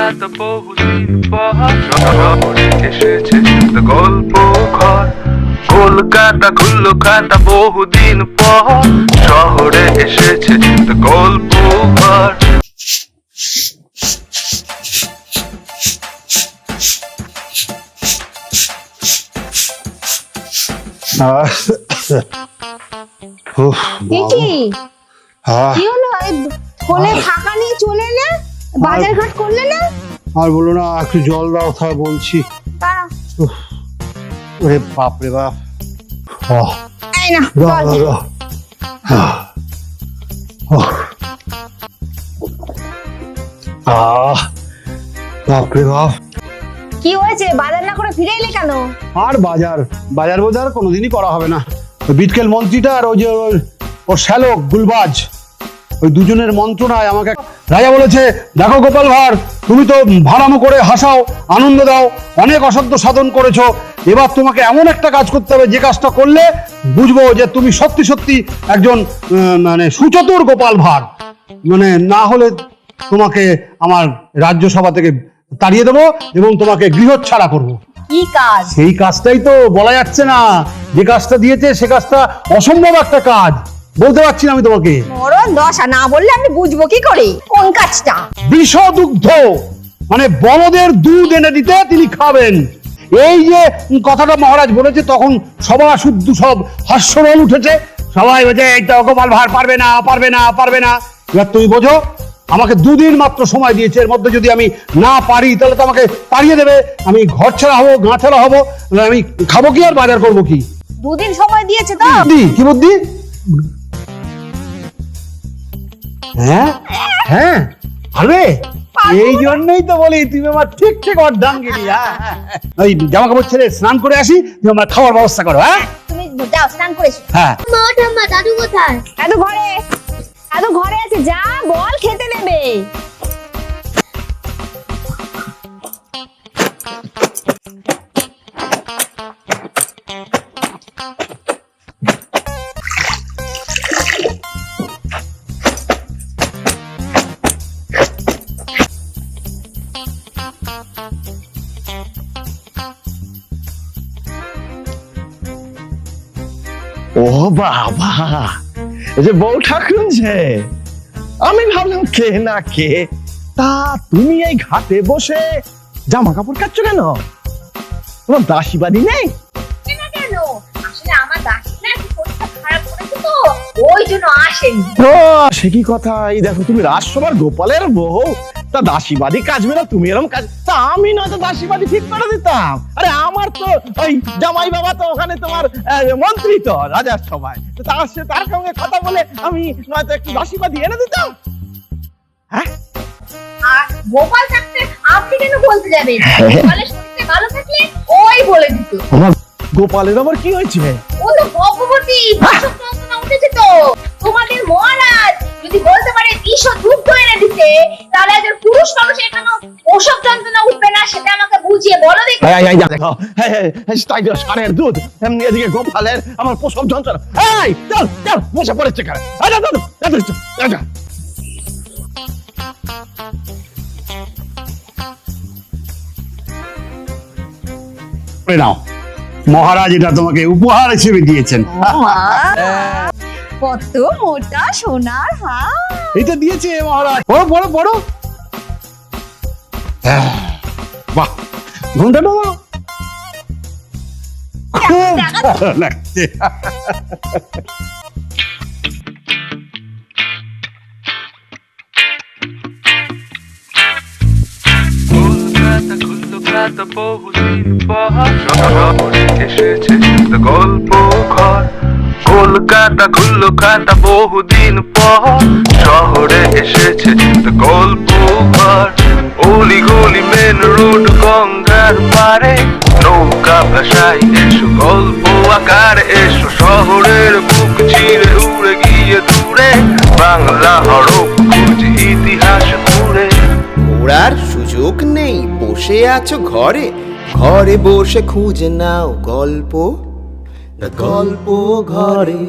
কলকাতা বহুদিন পর শহরে এসেছে গল্প ঘর। কলকাতা খুললো খাতা বহুদিন পর শহরে এসেছে গল্প ঘর। কি হলো? কোলে ফাঁকা নিয়ে চলে এলে, বাজার ঘাট করলে না? আর বলো না, একটু জল দাও, তা বলছি। ওরে বাপ রে বাপ। এই না জল। বাপ রে বাপ। কি হয়েছে? বাজার না করে ফিরে এলে কেন? আর বাজার কোনোদিনই করা হবে না। বিটকেল মন্ত্রীটা আর ওই যে ওর শ্যালক গুলবাজ, ওই দুজনের মন্ত্রণায় আমাকে রাজা বলেছে, দেখো গোপাল ভাঁড়, তুমি তো ভাড়ামো করে হাসাও, আনন্দ দাও, অনেক অসাধ্য সাধন করেছো, এবার তোমাকে এমন একটা কাজ করতে হবে যে কাজটা করলে বুঝবো যে তুমি সত্যি সত্যি একজন মানে সুচতুর গোপাল ভাঁড়, মানে না হলে তোমাকে আমার রাজ্যসভা থেকে তাড়িয়ে দেবো এবং তোমাকে গৃহচ্ছাড়া করবো। কি কাজ? সেই কাজটাই তো বলা যাচ্ছে না। যে কাজটা দিয়েছে সে কাজটা অসম্ভব একটা কাজ, বলতে পারছি না আমি তোমাকে। মরণ দশা, না বললে আমি বুঝবো কি করে কোন কাজটা? বিষদুগ্ধ, মানে বলদের দুধ এনে দিতে তিনি খাবেন। এই যে কথাটা মহারাজ বলেছে, তখন সবার শুদ্ধ সব হাস্যরোল উঠেছে, সবাই বলছে এই তো গোপাল ভাঁড় পারবে না পারবে না পারবে না। এবার তুমি বোঝো, আমাকে দুদিন মাত্র সময় দিয়েছে, এর মধ্যে যদি আমি না পারি তাহলে তো আমাকে তাড়িয়ে দেবে, আমি ঘর ছাড়া হবো, গা ছাড়া হবো, আমি খাবো কি আর বাজার করবো কি? দুদিন সময় দিয়েছে তো? কি বুদ্ধি? হ্যাঁ হ্যাঁ পারবে, এই জন্যই তো বলি তুমি আমার ঠিক ঠিক অর্ধাঙ্গিনী। ওই জামা কাপড় ছেড়ে স্নান করে আসি, তুমি আমার খাওয়ার ব্যবস্থা করো। হ্যাঁ তুমি যাও স্নান করে এসো। হ্যাঁ মা দাদু কোথায়? দাদু ঘরে আছে, যা বল খেতে নেবে। ও বাবা, এই যে বউ ঠাকুরুন যে, আমি ভাবলাম কে না কে। তা তুমি এই ঘাটে বসে জামা কাপড় কাচ্ছো কেন? তোমার দাসীবাদী নেই? কেন? আসলে আমার দাসী না একটু শরীরটা খারাপ করেছে তো, ওই জন্য আসেনি। ও সে কি কথা! এই দেখো, তুমি রাজসভার গোপালের বউ, তা দাসীবাদী কাজবে না তুমি এরকম কাজ? তা আমি নয়তো দাসীবাদী ঠিক করে দিতাম। আরে আমার তো ওই জামাই বাবা তো ওখানে তোমার মন্ত্রী, তো রাজার সভায়, তার সঙ্গে কথা বলে আমি নয়তো একটু দাসীবাদী এনে দিতাম। হ্যাঁ, আর গোপাল থাকতে আপনি কেন বলতে যাবেন? গোপালের শরীরটা ভালো থাকলে ওই বলে দিত। আমার গোপালের আবার কি হয়েছে? ও তো ভগবতী, অসুখ যন্ত্রণা উঠেছে তো। তোমাদের মহারাজ যদি বলতে পারে ঈশো দুধ এনে দিতে, তাহলে একজন পুরুষ মানুষ কেন অসুখ যন্ত্রণা উঠবে না, সেটা আমাকে বুঝিয়ে বলো দেখি। এই দেখো, তাই তো ষাঁড়ের দুধ, এমনি এদিকে গোপালের আমার প্রসব যন্ত্রণা। এই চল চল, বসে পড়েছে কারে। নাও, মহারাজ এটা তোমাকে উপহার হিসেবে দিয়েছেন। কত মোটা সোনার হার! এটা দিয়েছে মহারাজ। বড় বড় বড়, বাহ, ঘুমটা নাও, খুব ভালো লাগছে। কলকাতা খুললো খাতা বহুদিন পর শহরে এসেছে গল্প ঘর। কলকাতা খুললো খাতা বহুদিন পর শহরে এসেছে গল্প ঘর। অলি গলি মেন রোড গঙ্গার পারে, নৌকা ভাষায় এসো গল্প আকার এসো। শহরের বুক চিরে উড়ে গিয়ে দূরে, বাংলা হরফ খুঁজে ইতিহাস ঘুরে। ঘোরার সুযোগ নেই, বসে আছো ঘরে, ঘরে বসে খুঁজে নাও গল্প, গল্প ঘরে।